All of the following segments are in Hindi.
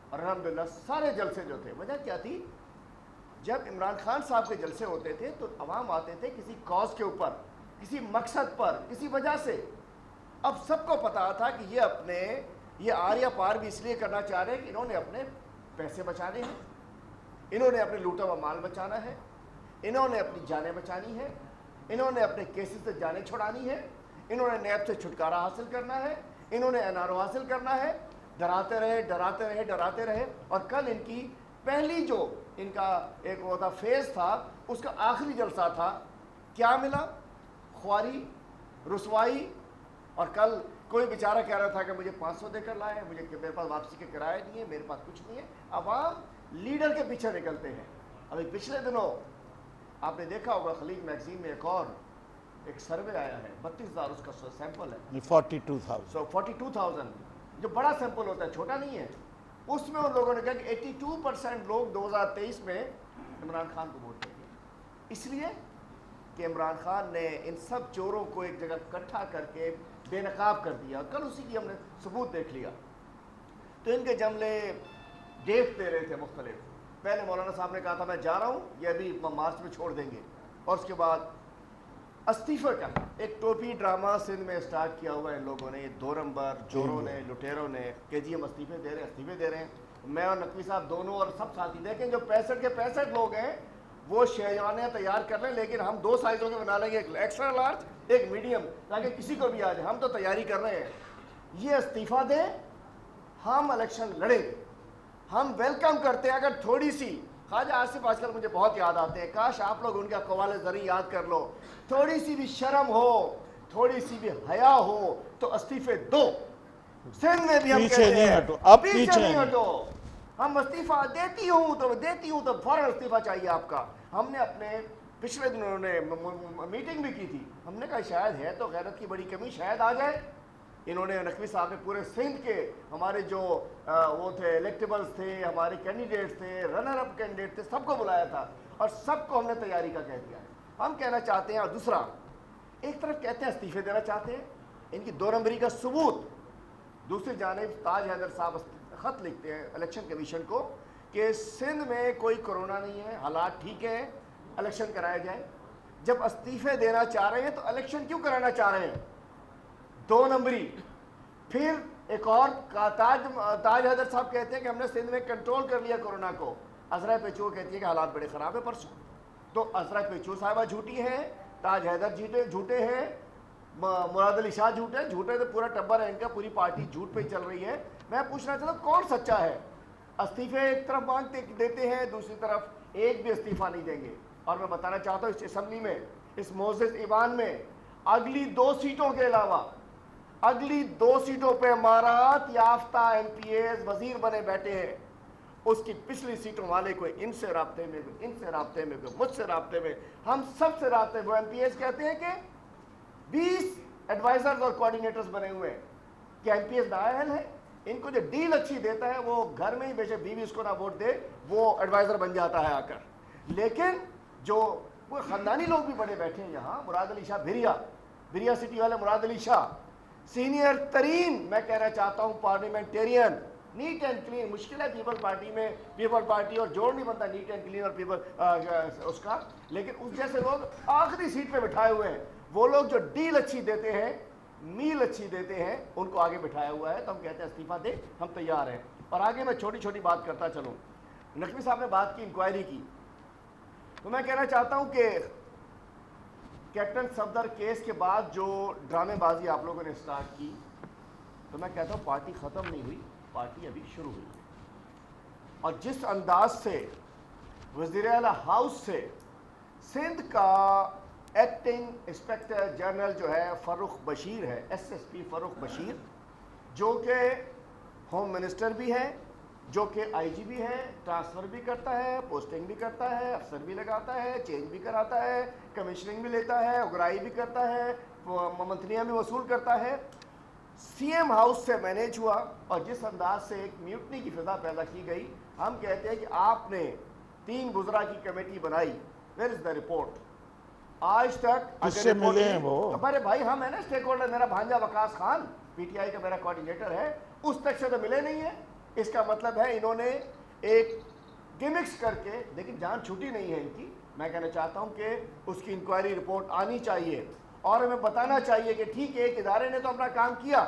और अल्हम्दुलिल्लाह सारे जलसे जो थे, वजह क्या थी, जब इमरान खान साहब के जलसे होते थे तो अवाम आते थे किसी कॉज के ऊपर, किसी मकसद पर, किसी वजह से। अब सबको पता था कि ये आर या पार भी इसलिए करना चाह रहे हैं कि इन्होंने अपने पैसे बचाने हैं, इन्होंने अपने लूटा हुआ माल बचाना है, इन्होंने अपनी जानें बचानी है, इन्होंने अपने केसेस से जानें छुड़ानी है, इन्होंने नैब से छुटकारा हासिल करना है, इन्होंने एनआरओ हासिल करना है। डराते रहे, डराते रहे, डराते रहे, और कल इनकी पहली जो इनका एक वो था फेज था, उसका आखिरी जलसा था। क्या मिला? ख्वारी, रुसवाई। और कल कोई बेचारा कह रहा था कि मुझे 500 देकर लाए, मेरे पास वापसी के किराया नहीं है, मेरे पास कुछ नहीं है। अवाम लीडर के पीछे निकलते हैं। अभी पिछले दिनों आपने देखा होगा खलीज मैगजीन में एक सर्वे आया है, 32,000 उसका सैंपल है, 42,000, जो बड़ा सैंपल होता है, छोटा नहीं है। उसमें उन लोगों ने कहा कि 82% लोग 2023 में इमरान खान को वोट देंगे, इसलिए कि इमरान खान ने इन सब चोरों को एक जगह इकट्ठा करके बेनकाब कर दिया। कल उसी की हमने सबूत देख लिया। तो इनके जमले डेट दे रहे थे मुख्तलिफ। पहले मौलाना साहब ने कहा था मैं जा रहा हूँ, ये अभी मार्च में छोड़ देंगे, और उसके बाद इस्तीफे का एक टोपी ड्रामा सिंध में स्टार्ट किया हुआ है इन लोगों ने, 2 नंबर चोरों ने, लुटेरों ने, कि जी हम इस्तीफे दे रहे हैं। मैं और नकवी साहब दोनों और सब साथी देखें, जो 65 के 65 लोग हैं वो शेरवाने तैयार कर लें, लेकिन हम 2 साइजों के बना लेंगे, एक एक्स्ट्रा लार्ज, एक मीडियम, ताकि किसी को भी आ जाए। हम तो तैयारी कर रहे हैं, ये इस्तीफा दें, हम इलेक्शन लड़ेंगे। हम वेलकम करते हैं। अगर थोड़ी सी ख्वाजा आसिफ आजकल मुझे बहुत याद आते हैं, काश आप लोग उनका कवाले ज़री याद कर लो। थोड़ी सी भी शर्म हो, थोड़ी सी भी हया हो तो इस्तीफे दो। सिंध में भी हम पीछे कहते नहीं हैं, हटो, अब पीछे नहीं हटो। हम इस्तीफा देती हूँ तो फौरन इस्तीफा चाहिए आपका। हमने अपने पिछले दिनों उन्होंने मीटिंग भी की थी, हमने कहा शायद है तो गैरत की बड़ी कमी, शायद आ जाए। इन्होंने नकवी साहब ने पूरे सिंध के हमारे जो वो थे इलेक्टेबल्स थे, हमारे कैंडिडेट्स थे, रनर अप कैंडिडेट थे, सबको बुलाया था और सबको हमने तैयारी का कह दिया है। हम कहना चाहते हैं, और दूसरा एक तरफ कहते हैं इस्तीफे देना चाहते हैं, इनकी 2 नंबरी का सबूत। दूसरी जानिब ताज हैदर साहब ख़त लिखते हैं इलेक्शन कमीशन को कि सिंध में कोई कोरोना नहीं है, हालात ठीक है, इलेक्शन कराया जाए। जब इस्तीफे देना चाह रहे हैं तो इलेक्शन क्यों कराना चाह रहे हैं? 2 नंबरी। फिर एक और ताज हैदर साहब कहते हैं कि हमने सिंध में कंट्रोल कर लिया कोरोना को। अजरा पेचो कहती है कि हालात बड़े ख़राब है परसों। तो अजरा पेचो साहिबा झूठी है, ताज हैदर झूठे हैं, मुराद अली शाह झूठे तो पूरा टब्बर है इनका, पूरी पार्टी झूठ पे ही चल रही है। मैं पूछना चाहता हूँ कौन सच्चा है? इस्तीफे एक तरफ मांगते देते हैं, दूसरी तरफ एक भी इस्तीफा नहीं देंगे। और मैं बताना चाहता हूँ इस असम्बली में, इस मोज़ेज़ ईवान में अगली 2 सीटों के अलावा अगली 2 सीटों पे महारत याफ्ता MPAs वजीर बने बैठे हैं। उसकी पिछली सीटों वाले कोई इनसे राब्ते में, कोई इनसे राब्ते में, कोई मुझसे राब्ते में, हम सब से राब्ते। वो MPAs कहते हैं कि 20 एडवाइजर्स और कोऑर्डिनेटर्स बने हुए हैं कि MPAs नाअहल है। इनको जो डील अच्छी देता है वो घर में ही बेशक बीवी उसको ना वोट दे, वो एडवाइजर बन जाता है आकर। लेकिन जो वो खानदानी लोग भी बड़े बैठे हैं यहाँ, मुराद अली शाह बिरिया सिटी वाले मुराद अली शाह, सीनियर तरीन मैं कहना चाहता हूँ पार्लियामेंटेरियन, नीट एंड क्लीन। मुश्किल है पीपल पार्टी में, पीपल पार्टी और जोड़ नहीं बनता नीट एंड क्लीन और पीपल उसका, लेकिन उस जैसे लोग आखिरी सीट पे बिठाए हुए हैं। वो लोग जो डील अच्छी देते हैं, मील अच्छी देते हैं, उनको आगे बिठाया हुआ है। तो हम कहते हैं इस्तीफा दे, हम तैयार हैं। और आगे मैं छोटी छोटी बात करता चलूँ। नकवी साहब ने बात की इंक्वायरी की, तो मैं कहना चाहता हूँ कि कैप्टन सफदर केस के बाद जो ड्रामेबाजी आप लोगों ने स्टार्ट की, तो मैं कहता हूँ पार्टी ख़त्म नहीं हुई, पार्टी अभी शुरू हुई है। और जिस अंदाज से वज़ीर आला हाउस से सिंध का एक्टिंग इंस्पेक्टर जनरल जो है फ़र्रुख बशीर है, SSP फ़र्रुख बशीर, जो कि होम मिनिस्टर भी है, जो कि IG भी है, ट्रांसफ़र भी करता है, पोस्टिंग भी करता है, अफसर भी लगाता है, चेंज भी कराता है, कमीशनिंग भी लेता है, उगराई भी करता है, मंथलियाँ भी वसूल करता है। CM हाउस से मैनेज हुआ और जिस अंदाज से एक म्यूटनी की फिजा पैदा की गई, हम कहते हैं कि आपने 3 गुजरा की कमेटी बनाई, वेयर इज़ द रिपोर्ट? आज तक किससे मिले हैं वो? हमारे भाई हम है ना स्टेक होल्डर, मेरा भांजा वकास खान PTI का मेरा कोऑर्डिनेटर है, उस तक से तो मिले नहीं है। इसका मतलब है इन्होंने एक गिमिक्स करके, लेकिन जान छूटी नहीं है इनकी। मैं कहना चाहता हूं कि उसकी इंक्वायरी रिपोर्ट आनी चाहिए और हमें बताना चाहिए कि ठीक है, एक इदारे ने तो अपना काम किया,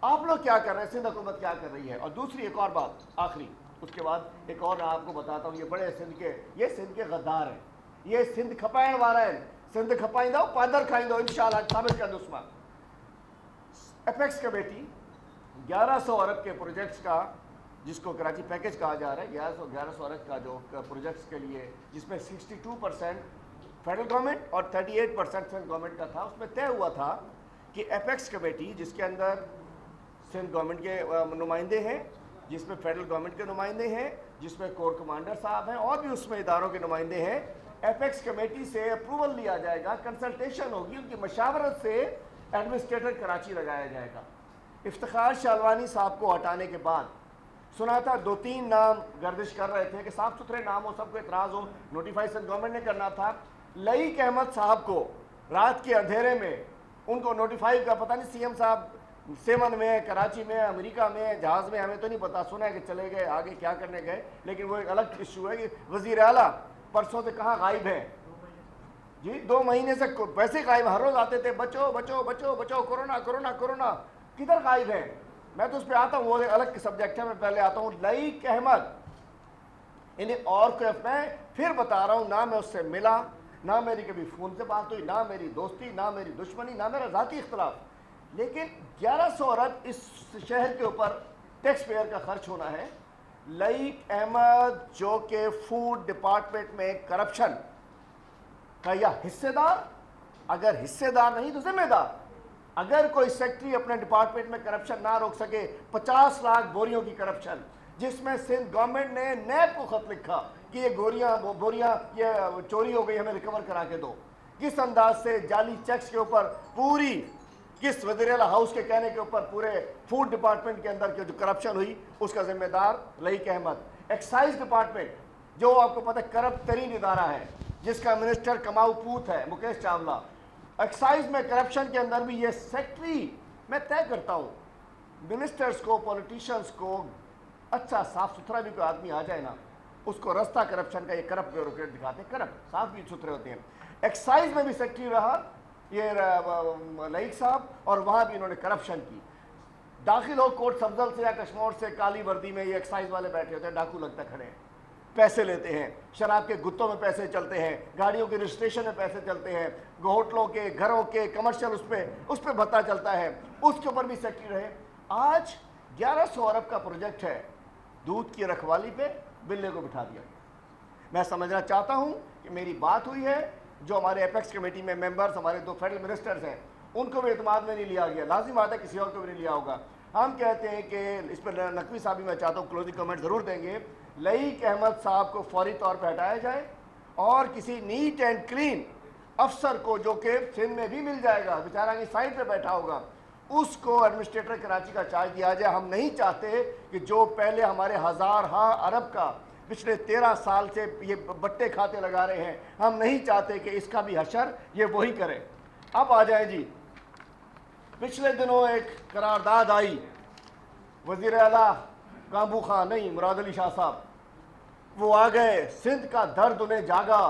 आप लोग क्या कर रहे हैं, सिंध हुकूमत क्या कर रही है। और दूसरी एक और बात आखिरी, उसके बाद एक और आपको बताता हूँ, ये बड़े ये सिंध के गद्दार हैं, ये सिंध खपाइण वारा हैं, सिंध खपाइंदो पादर खाइंदो इंशाल्लाह साबित कर दूसरा। एपेक्स कमेटी 1100 अरब के प्रोजेक्ट्स का, जिसको कराची पैकेज कहा जा रहा है, 1100 अरब का जो प्रोजेक्ट्स के लिए, जिसमें 62% फेडरल गवर्नमेंट और 38% सेंट्रल गवर्नमेंट का था, उसमें तय हुआ था कि एपेक्स कमेटी, जिसके अंदर सिंध गवर्नमेंट के नुमाइंदे हैं, जिसमें फेडरल गवर्नमेंट के नुमाइंदे हैं, जिसमें कोर कमांडर साहब हैं और भी उसमें इदारों के नुमाइंदे हैं, एपेक्स कमेटी से अप्रूवल लिया जाएगा, कंसल्टेशन होगी, उनकी मशावरत से एडमिनिस्ट्रेटर कराची लगाया जाएगा। इफ्तिखार शालवानी साहब को हटाने के बाद सुना था 2-3 नाम गर्दिश कर रहे थे कि साफ सुथरे नाम हो, सबको इतराज़ हो, नोटिफाई सिंध गवर्नमेंट ने करना था। लईक अहमद साहब को रात के अंधेरे में उनको नोटिफाई का पता नहीं, सीएम साहब सेवन में, कराची में, अमेरिका में, जहाज़ में, हमें तो नहीं पता, सुना है कि चले गए, आगे क्या करने गए, लेकिन वो एक अलग इशू है कि वज़ीर आला परसों से कहाँ गायब हैं जी, 2 महीने से वैसे गायब, हर रोज़ आते थे, बचो बचो बचो बचो, कोरोना कोरोना कोरोना, किधर गायब है। मैं तो उस पर आता हूँ, वो अलग सब्जेक्ट है, मैं पहले आता हूँ। लईक अहमद, इन्हें और कोई, मैं फिर बता रहा हूँ, ना मैं उससे मिला, ना मेरी कभी फ़ोन से बात हुई, ना मेरी दोस्ती, ना मेरी दुश्मनी, ना मेरा ज़ाती इख्तलाफ, लेकिन 1100 अरब इस शहर के ऊपर टैक्स पेयर का खर्च होना है। लईक अहमद जो कि फूड डिपार्टमेंट में करप्शन का या हिस्सेदार, अगर हिस्सेदार नहीं तो जिम्मेदार, अगर कोई सेक्रेटरी अपने डिपार्टमेंट में करप्शन ना रोक सके, 50 लाख बोरियों की करप्शन, जिसमें सिंध गवर्नमेंट ने नैब को खत लिखा कि ये बोरियां ये चोरी हो गई, हमें रिकवर करा के दो। किस अंदाज से जाली चेक्स के ऊपर पूरी, किस वज़ीर आला हाउस के कहने के ऊपर पूरे फूड डिपार्टमेंट के अंदर की जो करप्शन हुई, उसका जिम्मेदार लईक अहमद। एक्साइज डिपार्टमेंट, जो आपको पता है करप्ट तरीन इदारा है, जिसका मिनिस्टर कमाऊ पूत है मुकेश चावला, एक्साइज में करप्शन के अंदर भी ये सेक्रेटरी, मैं तय करता हूँ मिनिस्टर्स को, पॉलिटिशियंस को, अच्छा साफ सुथरा भी कोई आदमी आ जाए ना, उसको रास्ता करप्शन का, ये करप्ट ब्यूरोक्रेट दिखाते हैं, करप्ट साफ भी सुथरे होते हैं। एक्साइज में भी सेक्रेटरी रहा ये लईक साहब, और वहाँ भी इन्होंने करप्शन की। दाखिल हो कोर्ट सफजल से या कश्मीर से, काली वर्दी में ये एक्साइज वाले बैठे होते हैं, डाकू लगता खड़े हैं, पैसे लेते हैं, शराब के गुत्तों में पैसे चलते हैं, गाड़ियों के रजिस्ट्रेशन में पैसे चलते हैं, होटलों के, घरों के, कमर्शियल उस पर भत्ता चलता है, उसके ऊपर भी सेक्रेटरी रहे। आज 1100 अरब का प्रोजेक्ट है, दूध की रखवाली पे बिल्ले को बिठा दिया गया। मैं समझना चाहता हूं कि मेरी बात हुई है, जो हमारे एपेक्स कमेटी में मेंबर्स, हमारे 2 फेडरल मिनिस्टर्स हैं, उनको भी एतमाद में नहीं लिया गया, लाजिम बात है किसी और को भी नहीं लिया होगा। हम कहते हैं कि इस पर नकवी साहब भी, मैं चाहता हूँ क्लोजिंग कमेंट ज़रूर देंगे, लईक अहमद साहब को फौरी तौर पर हटाया जाए और किसी नीट एंड क्लीन अफसर को, जो कि सिंध में भी मिल जाएगा, बेचारा की साइड पे बैठा होगा, उसको एडमिनिस्ट्रेटर कराची का चार्ज दिया जाए। हम नहीं चाहते कि जो पहले हमारे हज़ार अरब का पिछले 13 साल से ये बट्टे खाते लगा रहे हैं, हम नहीं चाहते कि इसका भी हशर ये वही करें। अब आ जाए जी, पिछले दिनों एक करारदाद आई, वज़ीर आला काबू खान नहीं, मुराद अली शाह साहब, वो आ गए, सिंध का दर्द उन्हें जागा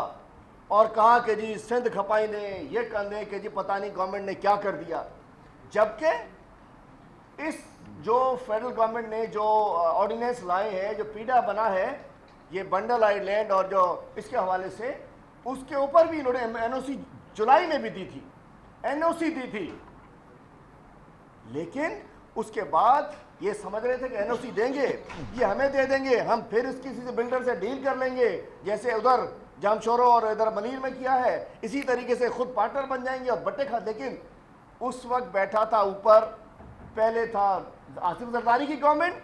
और कहा कि जी सिंध खपाई ने ये कहने कि जी पता नहीं गवर्नमेंट ने क्या कर दिया। जबकि इस जो फेडरल गवर्नमेंट ने जो ऑर्डिनेंस लाए हैं, जो पीडा बना है, ये बंडल आइलैंड और जो इसके हवाले से, उसके ऊपर भी इन्होंने एनओसी जुलाई में भी दी थी, एनओसी दी थी, लेकिन उसके बाद ये समझ रहे थे कि एनओसी देंगे, ये हमें दे देंगे, हम फिर इसकी किसी बिल्डर से डील कर लेंगे, जैसे उधर जामशोरो और इधर मलीर में किया है, इसी तरीके से खुद पार्टनर बन जाएंगे और बट्टे खा। लेकिन उस वक्त बैठा था ऊपर, पहले था आसिफ जरदारी की गवर्नमेंट,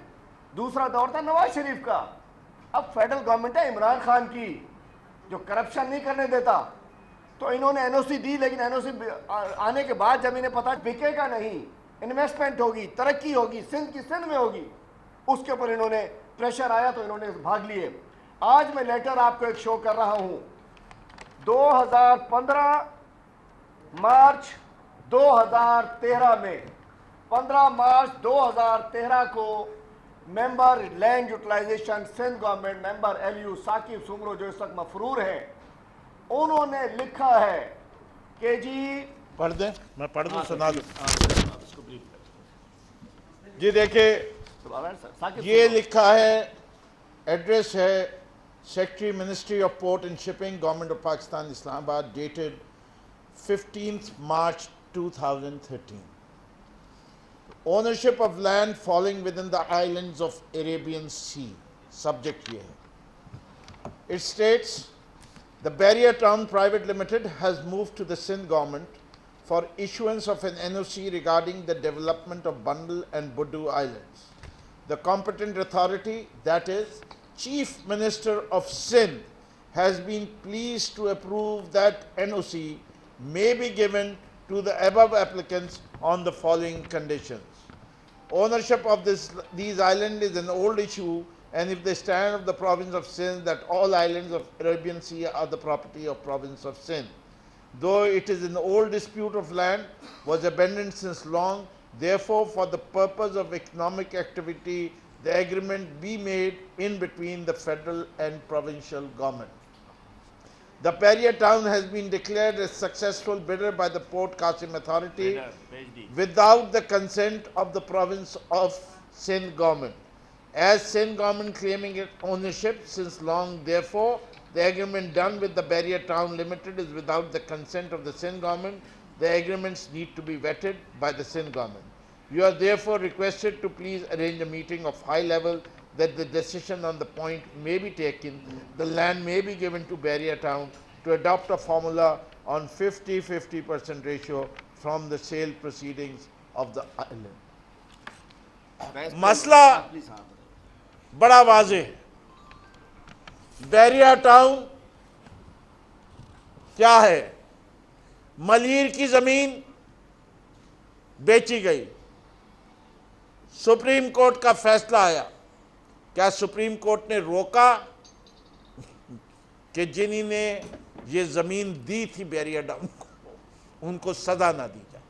दूसरा दौर था नवाज शरीफ का, अब फेडरल गवर्नमेंट है इमरान खान की, जो करप्शन नहीं करने देता। तो इन्होंने एनओसी दी, लेकिन एनओसी आने के बाद जब इन्हें पता बिकेगा नहीं, इन्वेस्टमेंट होगी, तरक्की होगी, सिंध की सिंध में होगी, उसके ऊपर इन्होंने प्रेशर आया तो इन्होंने भाग लिए। आज मैं लेटर आपको एक शो कर रहा हूं, 2015 मार्च 2013 में, 15 मार्च 2013 को member land utilisation Sindh government member LU Saqib Soomro जो इस वक्त मफरूर हैं, उन्होंने लिखा है कि जी पढ़ दें, मैं पढ़ दूं, सुना दूं। जी जी देखिए, ये लिखा है, एड्रेस है secretary ministry of port and shipping government of Pakistan Islamabad, dated 15th March 2013. Ownership of land falling within the islands of Arabian Sea. Subject ये है. It states the Barrier Town Private Limited has moved to the Sindh government for issuance of an NOC regarding the development of Bundle and Budu Islands. The competent authority, that is Chief Minister of Sindh, has been pleased to approve that NOC may be given to the above applicants on the following conditions. Ownership of these islands is an old issue, and if they stand of the province of Sindh, that all islands of Arabian Sea are the property of province of Sindh. Though it is an old dispute of land, was abandoned since long, therefore for the purpose of economic activity, the agreement be made in between the federal and provincial government. The Barrier Town has been declared a successful bidder by the Port Qasim Authority without the consent of the province of Sindh government. As Sindh government claiming its ownership since long, therefore, the agreement done with the Barrier Town Limited is without the consent of the Sindh government. The agreements need to be vetted by the Sindh government. You are therefore requested to please arrange a meeting of high level that the decision on the point may be taken. The land may be given to Barrier Town to adopt a formula on 50-50% ratio from the sale proceedings of the island. मसला बड़ा वाज़े है. बैरियर टाउन क्या है? मलीर की जमीन बेची गई, सुप्रीम कोर्ट का फैसला आया. क्या सुप्रीम कोर्ट ने रोका कि जिन्होंने ये जमीन दी थी बैरियर टाउन को, उनको सजा ना दी जाए?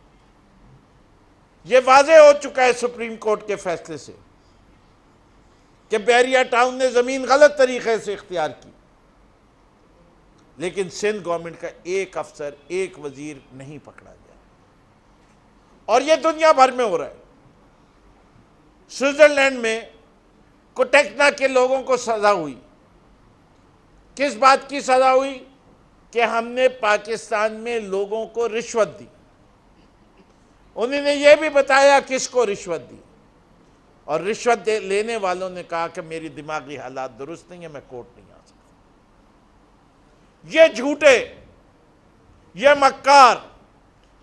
ये वाजे हो चुका है सुप्रीम कोर्ट के फैसले से कि बैरियर टाउन ने जमीन गलत तरीके से इख्तियार की, लेकिन सिंध गवर्नमेंट का एक अफसर, एक वजीर नहीं पकड़ा गया. और ये दुनिया भर में हो रहा है. स्विट्जरलैंड में कोटेक्ना के लोगों को सजा हुई. किस बात की सजा हुई? कि हमने पाकिस्तान में लोगों को रिश्वत दी. उन्होंने यह भी बताया किसको रिश्वत दी, और रिश्वत लेने वालों ने कहा कि मेरी दिमागी हालात दुरुस्त नहीं है, मैं कोर्ट नहीं आ सकता. ये झूठे, ये मक्कार,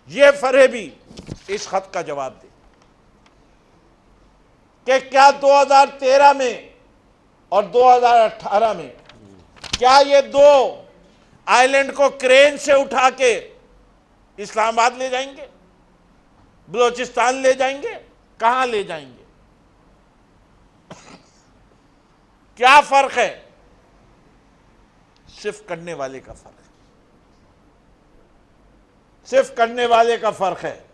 ये फरेबी इस खत का जवाब दे कि क्या 2013 में और 2018 में क्या ये दो आइलैंड को क्रेन से उठा के इस्लामाबाद ले जाएंगे, बलोचिस्तान ले जाएंगे, कहां ले जाएंगे? क्या फर्क है? सिर्फ करने वाले का फर्क है. सिर्फ करने वाले का फर्क है.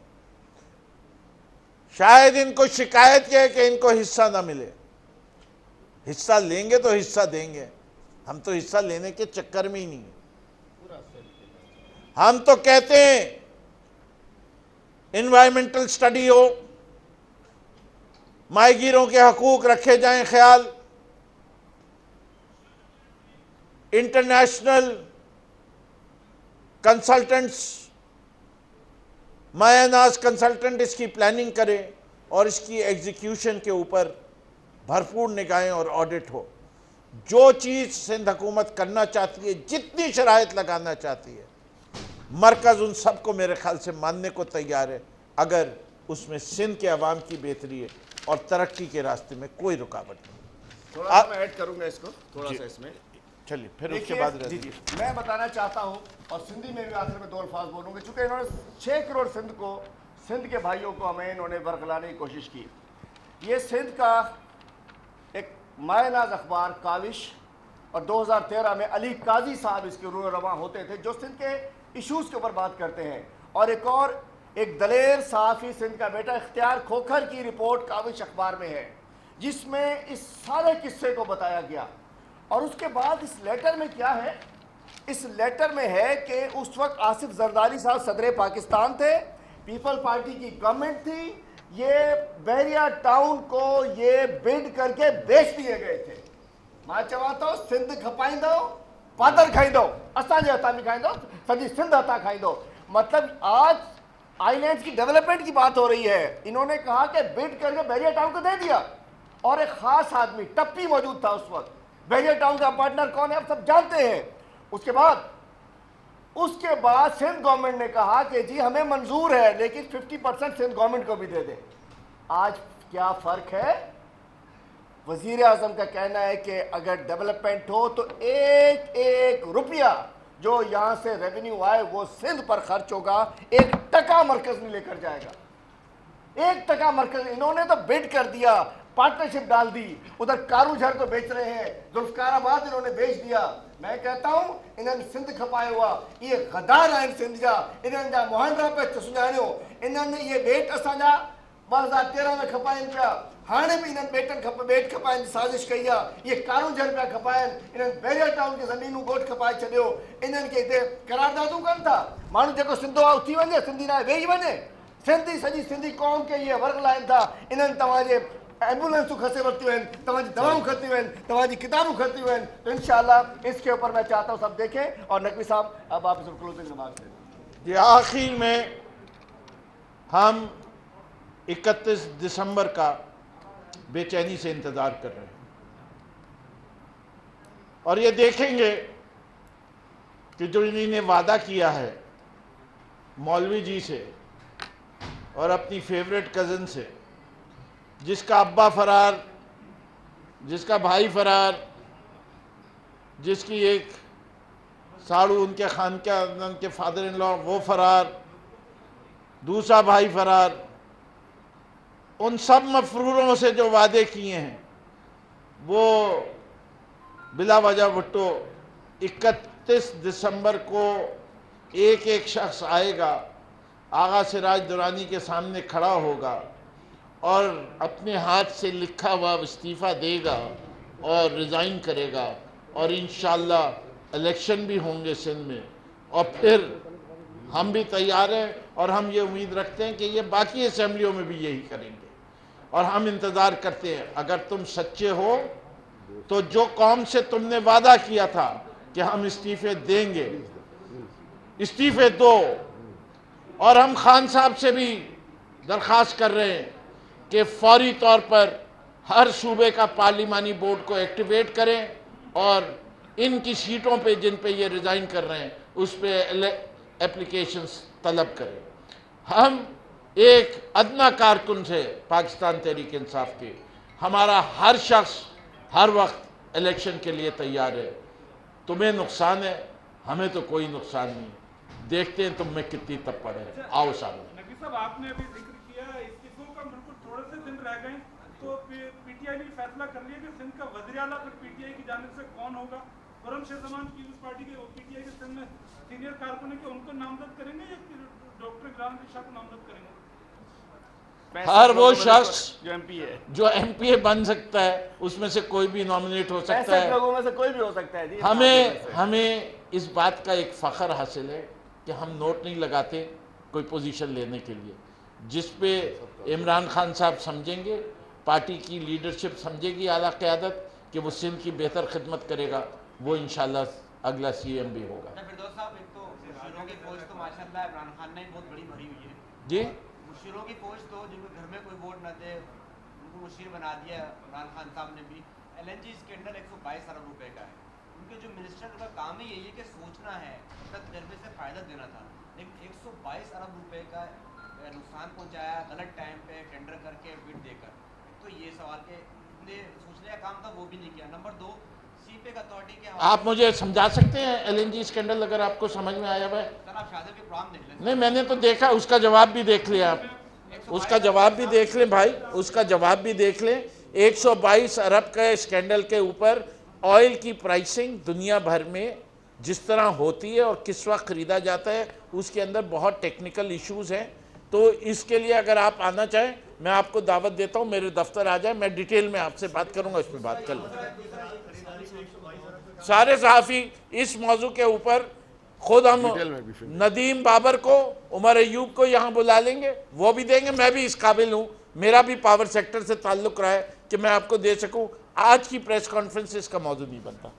शायद इनको शिकायत यह है कि इनको हिस्सा ना मिले. हिस्सा लेंगे तो हिस्सा देंगे. हम तो हिस्सा लेने के चक्कर में ही नहीं है. हम तो कहते हैं एनवायरमेंटल स्टडी हो, माहीगीरों के हकूक रखे जाएं ख्याल, इंटरनेशनल कंसल्टेंट्स, मायानाज कंसल्टेंट इसकी प्लानिंग करें और इसकी एग्जीक्यूशन के ऊपर भरपूर निगाहें और ऑडिट हो. जो चीज़ सिंध हुकूमत करना चाहती है, जितनी शराइत लगाना चाहती है, मरकज़ उन सबको मेरे ख्याल से मानने को तैयार है, अगर उसमें सिंध के अवाम की बेहतरी है और तरक्की के रास्ते में कोई रुकावट नहीं. थोड़ा मैं ऐड करूंगा इसको, थोड़ा सा इसमें. चलिए फिर उसके बाद जी जी मैं बताना चाहता हूं, और सिंधी में भी आखिर में दो अल्फाज बोलूंगा, चूंकि इन्होंने 6 करोड़ सिंध के भाइयों को हमें इन्होंने बरगलाने की कोशिश की. ये सिंध का एक मायनाज अखबार काविश, और 2013 में अली काजी साहब इसके रूह रवा होते थे, जो सिंध के इशूज़ के ऊपर बात करते हैं. और एक दलेर सहाफ़ी सिंध का बेटा इख्तियार खोखर की रिपोर्ट काविश अखबार में है. जिसमें इस सारे किस्से को बताया गया। और उसके बाद इस लेटर में क्या है, इस लेटर में है कि उस वक्त आसिफ जरदारी साहब सदर पाकिस्तान थे, पीपल पार्टी की गवर्नमेंट थी, ये बहरिया टाउन को ये बिड करके बेच दिए गए थे। मां चवा तो सिंध खपाईंदो पादर खाईंदो, असांजे हथां बि खाईंदो, सॼी सिंध हथां खाईंदो। मतलब आज आइलैंड की डेवलपमेंट की बात हो रही है। इन्होंने कहा कि बिड करके बहरिया टाउन को दे दिया, और एक खास आदमी टप्पी मौजूद था उस वक्त। बहरिया टाउन का पार्टनर कौन है आप सब जानते हैं। उसके बाद सिंध गवर्नमेंट ने कहा कि जी हमें मंजूर है, लेकिन 50% सिंध गवर्नमेंट को भी दे दे। आज क्या फर्क है? वजीर आजम का कहना है कि अगर डेवलपमेंट हो तो एक एक रुपया जो यहां से रेवेन्यू आए वो सिंध पर खर्च होगा, 1 टका मरकज नहीं लेकर जाएगा। 1 टका मरकज, इन्होंने तो बिड कर दिया, पार्टनरशिप डाल दी, उधर कारूझर को बेच रहे हैं, जुल्फकाराबाद इन्होंने बेच दिया। मैं कहता हूं इन्होंने सिंध खपाए हुआ, ये गदार आहिनि सिंध जा, इन्हनि जा मुहांडा पे सुञाणियो, इन्होंने ये बेट असांजा 2013 में खपाइनि पिया, हाणे भी इन्हनि बेट खपाइनि जी साज़िश कई आहे। ये कारूझर पिया खपाइनि, इन्हनि बहरिया टाउन खे ज़मीनूं ॻोठ खपाए छॾियो, इन्हनि खे हिते करारदादूं कनि था। माण्हू जेको सिंधो आहे उथी वञे, सिंधी न वेही वञे, सिंधी सॼी सिंधी कौम के ये वर्ग लाइन था। इन्हनि तव्हांजे एम्बुलेंसूं खसे वरितियूं आहिनि, तव्हांजी दवाऊं खतियूं आहिनि, तव्हांजी किताबूं खतियूं आहिनि। तो इंशाअल्लाह इसके ऊपर मैं चाहता हूँ सब देखें। और नकवी साहब अब आप इस क्लोजिंग रिमार्क्स दें। ये आखिर में हम 31 दिसंबर का बेचैनी से इंतजार कर रहे हैं और ये देखेंगे कि जो इन्होंने वादा किया है मौलवी जी से और अपनी फेवरेट कज़न से, जिसका अब्बा फरार, जिसका भाई फरार, जिसकी एक साड़ू उनके खानका उनके फादर इन लॉ वो फरार, दूसरा भाई फरार, उन सब मफरूरों से जो वादे किए हैं वो बिला वजह भुट्टो 31 दिसंबर को एक एक शख्स आएगा, आगा सिराज दुरानी के सामने खड़ा होगा और अपने हाथ से लिखा हुआ इस्तीफ़ा देगा और रिज़ाइन करेगा, और इंशाअल्लाह इलेक्शन भी होंगे सिंध में, और फिर हम भी तैयार हैं और हम ये उम्मीद रखते हैं कि ये बाकी असेंबलियों में भी यही करेंगे। और हम इंतज़ार करते हैं, अगर तुम सच्चे हो तो जो कौम से तुमने वादा किया था कि हम इस्तीफ़े देंगे, इस्तीफ़े दो। और हम खान साहब से भी दरख्वास्त कर रहे हैं कि फौरी तौर पर हर सूबे का पार्लिमानी बोर्ड को एक्टिवेट करें और इनकी सीटों पे जिन पे ये रिज़ाइन कर रहे हैं उस पे एप्लीकेशंस तलब करें। हम एक अदना कारकुन से पाकिस्तान तहरीक इंसाफ के, हमारा हर शख्स हर वक्त इलेक्शन के लिए तैयार है। तुम्हें नुकसान है, हमें तो कोई नुकसान नहीं। देखते हैं तुम में कितनी तप्पड़ है। आओ साहब। नकवी साहब, आपने अभी जिक्र किया इस्तीफों का, बिल्कुल थोड़े से दिन रह गए तो पीटीआई ने फैसला कर लिया कि सिंध का वज़ीर आला फिर पीटीआई की जानिब से कौन होगा। खुर्रम शेख ज़मान पीपल्स पार्टी के पीटीआई के सिंध में सीनियर कारकुन है कि उनको नामजद करेंगे या डॉक्टर इमरान शाह को नामजद करेंगे? हर वो शख्स जो एमपी बन सकता है उसमें से कोई भी नॉमिनेट हो सकता है। लोगों में से कोई भी हो सकता है जी। हमें इस बात का एक फ़ख्र हासिल है कि हम नोट नहीं लगाते कोई पोजीशन लेने के लिए। जिस पे इमरान खान साहब समझेंगे, पार्टी की लीडरशिप समझेगी, आला क़यादत कि वो सिंध की बेहतर खिदमत करेगा, वो इंशाल्लाह अगला सीएम भी होगा। फिरदौस साहब, एक तो मुशीरों की फौज तो माशाल्लाह इमरान खान ने बहुत बड़ी भरी हुई है जी। मुशीरों की फौज तो जिनको घर में कोई वोट न दे उनको मुशीर बना दिया इमरान खान साहब ने भी। एलएनजी स्कैंडल 122 अरब रुपए का है। उनके जो मिनिस्टर का काम ही यही है कि सोचना है, अपना तजर्बे से फ़ायदा देना था, लेकिन 122 अरब रुपए का नुकसान पहुंचाया गलत टाइम पे टेंडर करके बिड देकर। तो ये सवाल के इतने सोचने का काम था वो भी नहीं किया। नंबर 2, सीपेक अथॉरिटी के आप मुझे समझा सकते हैं एलएनजी स्कैंडल अगर आपको समझ में आया हुआ है? सर आप शादी के प्रोग्राम देख लें। नहीं, मैंने तो देखा, उसका जवाब भी देख लिया आप, उसका जवाब भी देख लें भाई, उसका जवाब भी देख लें। 122 अरब का स्कैंडल के ऊपर ऑयल की प्राइसिंग दुनिया भर में जिस तरह होती है और किस वक्त ख़रीदा जाता है, उसके अंदर बहुत टेक्निकल इश्यूज़ हैं तो इसके लिए अगर आप आना चाहें मैं आपको दावत देता हूं, मेरे दफ्तर आ जाए, मैं डिटेल में आपसे बात करूंगा, इसमें बात कर लूँगा। सारे सहाफ़ी इस मौजू के ऊपर खुद हम नदीम बाबर को, उमर अयूब को यहाँ बुला लेंगे, वो भी देंगे। मैं भी इस काबिल हूँ, मेरा भी पावर सेक्टर से ताल्लुक़ रहा है कि मैं आपको दे सकूँ। आज की प्रेस कॉन्फ्रेंस से इसका मौजू नहीं बनता।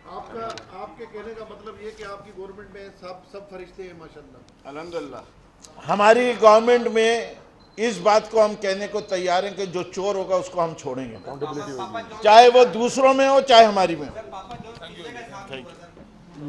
आपका आपके कहने का मतलब ये कि आपकी गवर्नमेंट में सब फरिश्ते हैं माशाल्लाह। अल्हम्दुलिल्लाह। हमारी गवर्नमेंट में इस बात को हम कहने को तैयार हैं कि जो चोर होगा उसको हम छोड़ेंगे, चाहे वो दूसरों में हो चाहे हमारी में हो। पापा जो